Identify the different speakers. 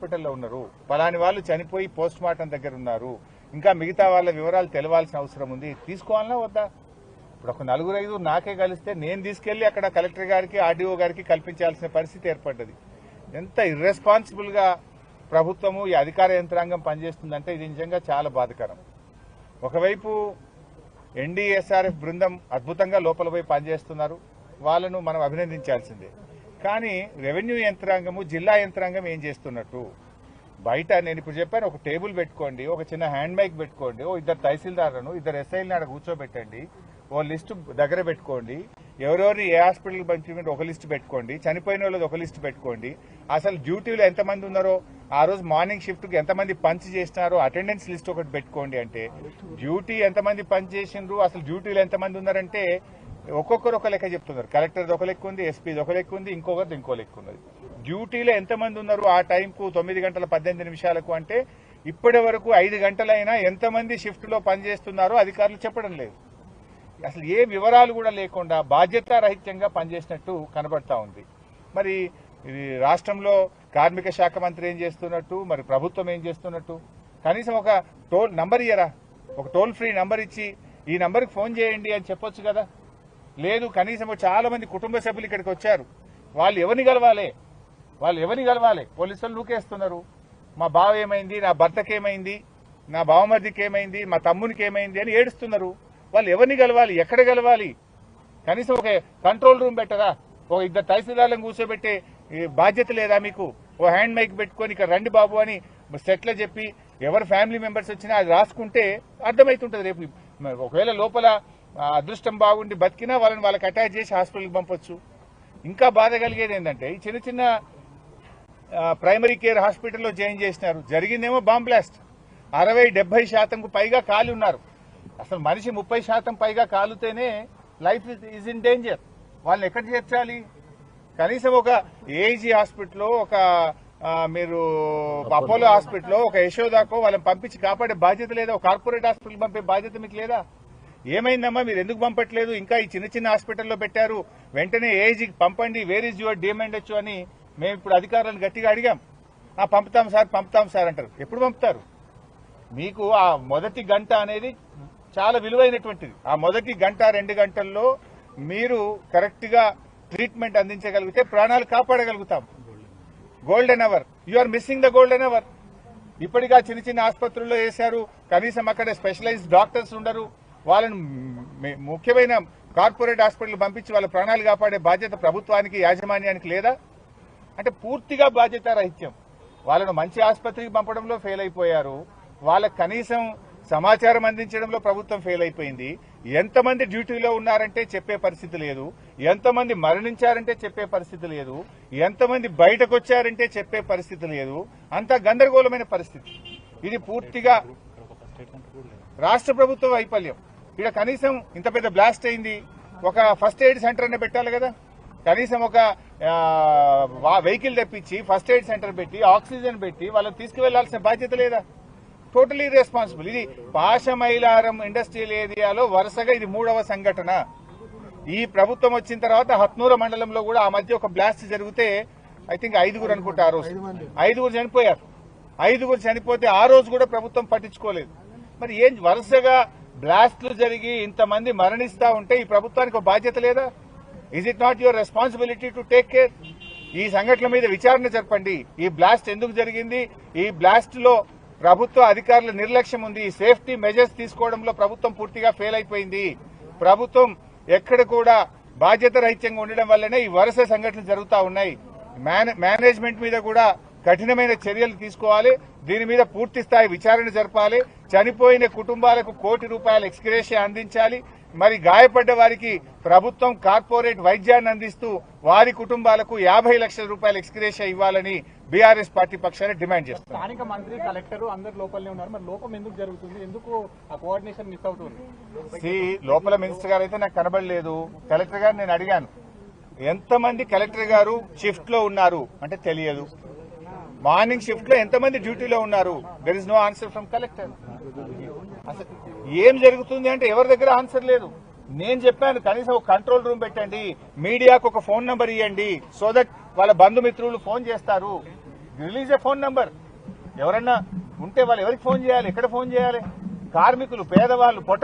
Speaker 1: హాస్పిటల్లో ఉన్నారు, పలాని వాళ్ళు చనిపోయి పోస్ట్ మార్టం దగ్గర ఉన్నారు, ఇంకా మిగతా వాళ్ళ వివరాలు తెలవాల్సిన అవసరం ఉంది, తీసుకోవాలన్నా వద్దా? ఇప్పుడు ఒక 4-5 నాకే కలిస్తే నేను తీసుకెళ్లి అక్కడ కలెక్టర్ గారికి ఆర్డీఓ గారికి కల్పించాల్సిన పరిస్థితి ఏర్పడ్డది. ఎంత ఇర్రెస్పాన్సిబుల్ గా ప్రభుత్వము ఈ అధికార యంత్రాంగం పనిచేస్తుందంటే ఇది నిజంగా చాలా బాధాకరం. ఒకవైపు ఎన్డీఎస్ఆర్ఎఫ్ బృందం అద్భుతంగా లోపల పోయి పనిచేస్తున్నారు, వాళ్ళను మనం అభినందించాల్సిందే. కానీ రెవెన్యూ యంత్రాంగము, జిల్లా యంత్రాంగం ఏం చేస్తున్నట్టు? బయట నేను ఇప్పుడు చెప్పాను, ఒక టేబుల్ పెట్టుకోండి, ఒక చిన్న హ్యాండ్ మైక్ పెట్టుకోండి, ఓ 2 తహసీల్దార్లను 2 ఎస్ఐలను ఆడ కూర్చోబెట్టండి, ఓ లిస్టు దగ్గర పెట్టుకోండి, ఎవరెవరిని ఏ హాస్పిటల్కి పంపించమంటే ఒక లిస్టు పెట్టుకోండి, చనిపోయిన వాళ్ళది ఒక లిస్టు పెట్టుకోండి, అసలు డ్యూటీలో ఎంతమంది ఉన్నారో, ఆ రోజు మార్నింగ్ షిఫ్ట్కి ఎంతమంది పంచ్ చేసినారో అటెండెన్స్ లిస్ట్ ఒకటి పెట్టుకోండి. అంటే డ్యూటీ ఎంతమంది పంచ్ చేసిండ్రు, అసలు డ్యూటీలో ఎంతమంది ఉన్నారంటే ఒక్కొక్కరు ఒక లెక్క చెప్తున్నారు. కలెక్టర్ది ఒక లెక్క ఉంది, ఎస్పీది ఒక లెక్క ఉంది, ఇంకొకరిది ఇంకో లెక్క ఉన్నది. డ్యూటీలో ఎంతమంది ఉన్నారు ఆ టైంకు 9:18 అంటే ఇప్పటి వరకు 5 గంటలైనా ఎంతమంది షిఫ్ట్లో పనిచేస్తున్నారో అధికారులు చెప్పడం లేదు. అసలు ఏ వివరాలు కూడా లేకుండా బాధ్యతారహిత్యంగా పనిచేసినట్టు కనబడతా ఉంది. మరి ఇది రాష్ట్రంలో కార్మిక శాఖ మంత్రి ఏం చేస్తున్నట్టు, మరి ప్రభుత్వం ఏం చేస్తున్నట్టు? కనీసం ఒక టోల్ నంబర్ ఇయ్యరా, ఒక టోల్ ఫ్రీ నంబర్ ఇచ్చి ఈ నంబర్కి ఫోన్ చేయండి అని చెప్పొచ్చు కదా. లేదు, కనీసం చాలా మంది కుటుంబ సభ్యులు ఇక్కడికి వచ్చారు, వాళ్ళు ఎవరిని కలవాలి? పోలీసులు నూకేస్తున్నారు. మా బావ ఏమైంది, నా భర్తకి ఏమైంది, నా బావమర్దికి ఏమైంది, మా తమ్మునికి ఏమైంది అని ఏడుస్తున్నారు. వాళ్ళు ఎవరిని కలవాలి, ఎక్కడ కలవాలి? కనీసం ఒక కంట్రోల్ రూమ్ పెట్టరా, ఒక 2 తహసీల్దార్లను కూర్చోబెట్టే బాధ్యత లేదా మీకు? ఓ హ్యాండ్ మైక్ పెట్టుకొని ఇక్కడ రండి బాబు అని సెట్లో చెప్పి ఎవరు ఫ్యామిలీ మెంబర్స్ వచ్చినా అది రాసుకుంటే అర్థమవుతుంటుంది. రేపు ఒకవేళ లోపల అదృష్టం బాగుండి బతికినా వాళ్ళకి అటాచ్ చేసి హాస్పిటల్కి పంపొచ్చు. ఇంకా బాధ కలిగేది ఏంటంటే ఈ చిన్న చిన్న ప్రైమరీ కేర్ హాస్పిటల్లో జాయిన్ చేసినారు, జరిగిందేమో బాంబ్ బ్లాస్ట్. 60-70% పైగా కాలి ఉన్నారు. అసలు మనిషి 30% పైగా కాలుతేనే లైఫ్ ఈజ్ ఇన్ డేంజర్. వాళ్ళని ఎక్కడ చేర్చాలి? కనీసం ఒక ఏజీ హాస్పిటల్లో, ఒక మీరు అపోలో హాస్పిటల్లో, ఒక యశోదాకో వాళ్ళని పంపించి కాపాడే బాధ్యత లేదా? ఒక కార్పొరేట్ హాస్పిటల్ పంపే బాధ్యత మీకు లేదా? ఏమైందమ్మా, మీరు ఎందుకు పంపట్లేదు? ఇంకా ఈ చిన్న చిన్న హాస్పిటల్లో పెట్టారు, వెంటనే ఏజీకి పంపండి, వేర్ ఈజ్ యువర్ డిమాండ్ అని మేము ఇప్పుడు అధికారులను గట్టిగా అడిగాం. పంపుతాం సార్ అంటారు. ఎప్పుడు పంపుతారు? మీకు ఆ మొదటి గంట అనేది చాలా విలువైనటువంటిది. ఆ మొదటి 1-2 గంటల్లో మీరు కరెక్ట్ గా ట్రీట్మెంట్ అందించగలిగితే ప్రాణాలు కాపాడగలుగుతాం. Golden hour, you are missing the golden hour. ఇప్పటిగా చిన్న చిన్న ఆసుపత్రుల్లో వేశారు, కనీసం అక్కడ స్పెషలైజ్డ్ డాక్టర్స్ ఉండరు. వాళ్ళని ముఖ్యమైన కార్పొరేట్ హాస్పిటల్ పంపించి వాళ్ళ ప్రాణాలు కాపాడే బాధ్యత ప్రభుత్వానికి, యాజమాన్యానికి లేదా? అంటే పూర్తిగా బాధ్యత రహిత్యం. వాళ్ళను మంచి ఆసుపత్రికి పంపడంలో ఫెయిల్ అయిపోయారు, వాళ్ళకి కనీసం సమాచారం అందించడంలో ప్రభుత్వం ఫెయిల్ అయిపోయింది. ఎంతమంది డ్యూటీలో ఉన్నారంటే చెప్పే పరిస్థితి లేదు, ఎంతమంది మరణించారంటే చెప్పే పరిస్థితి లేదు, ఎంతమంది బయటకు వచ్చారంటే చెప్పే పరిస్థితి లేదు. అంతా గందరగోళమైన పరిస్థితి. ఇది పూర్తిగా రాష్ట్ర ప్రభుత్వ వైఫల్యం. ఇక్కడ కనీసం ఇంత పెద్ద బ్లాస్ట్ అయింది, ఒక ఫస్ట్ ఎయిడ్ సెంటర్ అనే పెట్టాలి కదా. కనీసం ఒక వెహికల్ తెప్పించి ఫస్ట్ ఎయిడ్ సెంటర్ పెట్టి ఆక్సిజన్ పెట్టి వాళ్ళని తీసుకువెళ్లాల్సిన బాధ్యత లేదా? Totally responsible. ఇది పాశమైలారం ఇండస్ట్రియల్ ఏరియాలో వరుసగా ఇది 3వ సంఘటన. ఈ ప్రభుత్వం వచ్చిన తర్వాత హత్నూర మండలంలో కూడా ఆ మధ్య ఒక బ్లాస్ట్ జరిగితే ఐ థింక్ 5 అనుకుంటా, ఆ రోజు 5 చనిపోయారు. 5 చనిపోతే ఆ రోజు కూడా ప్రభుత్వం పట్టించుకోలేదు. మరి ఏం వరుసగా బ్లాస్ట్లు జరిగి ఇంతమంది మరణిస్తా ఉంటే ఈ ప్రభుత్వానికి ఒక బాధ్యత లేదా? Is it not your responsibility to take care? ఈ సంఘటన మీద విచారణ జరపండి. ఈ బ్లాస్ట్ ఎందుకు జరిగింది? ఈ బ్లాస్ట్ లో ప్రభుత్వ అధికారుల నిర్లక్ష్యం ఉంది. సేఫ్టీ మెజర్స్ తీసుకోవడంలో ప్రభుత్వం పూర్తిగా ఫెయిల్ అయిపోయింది. ప్రభుత్వం ఎక్కడ కూడా బాధ్యత రహిత్యంగా ఉండడం వల్లనే ఈ వరుస సంఘటనలు జరుగుతూ ఉన్నాయి. మేనేజ్మెంట్ మీద కూడా కఠినమైన చర్యలు తీసుకోవాలి. దీని మీద పూర్తి స్థాయి విచారణ జరపాలి. చనిపోయిన కుటుంబాలకు ₹1 ఎక్స్గ్రేషియా అందించాలి. మరి గాయపడ్డ వారికి ప్రభుత్వం కార్పొరేట్ వైద్యాన్ని అందిస్తూ వారి కుటుంబాలకు ₹50 లక్షల ఎక్స్గ్రేషియా ఇవ్వాలని బీఆర్ఎస్ పార్టీ పక్షాన డిమాండ్ చేస్తారు.
Speaker 2: స్థానిక మంత్రి, కలెక్టర్ అందరు లోపలనే ఉన్నారు, మరి లోపం ఎందుకు జరుగుతుంది? ఎందుకు ఆ కోఆర్డినేషన్ మిస్ అవుతుంది?
Speaker 1: లోపల మినిస్టర్ గారు అయితే నాకు కనబడలేదు. కలెక్టర్ గారు నేను అడిగాను, ఎంతమంది కలెక్టర్ గారు షిఫ్ట్ లో ఉన్నారు అంటే తెలియదు. మార్నింగ్ షిఫ్ట్ లో ఎంతమంది డ్యూటీలో ఉన్నారు? There is no answer from collector. అసలు ఏం జరుగుతుంది అంటే ఎవరి దగ్గర ఆన్సర్ లేదు. నేను చెప్పాను, కనీసం ఒక కంట్రోల్ రూమ్ పెట్టండి, మీడియాకు ఒక ఫోన్ నంబర్ ఇవ్వండి, సో దట్ వాళ్ళ బంధుమిత్రులు ఫోన్ చేస్తారు. రిలీజ్ ఏ ఫోన్ నంబర్. ఎవరన్నా ఉంటే వాళ్ళు ఎవరికి ఫోన్ చేయాలి, ఎక్కడ ఫోన్ చేయాలి? కార్మికులు, పేదవాళ్ళు,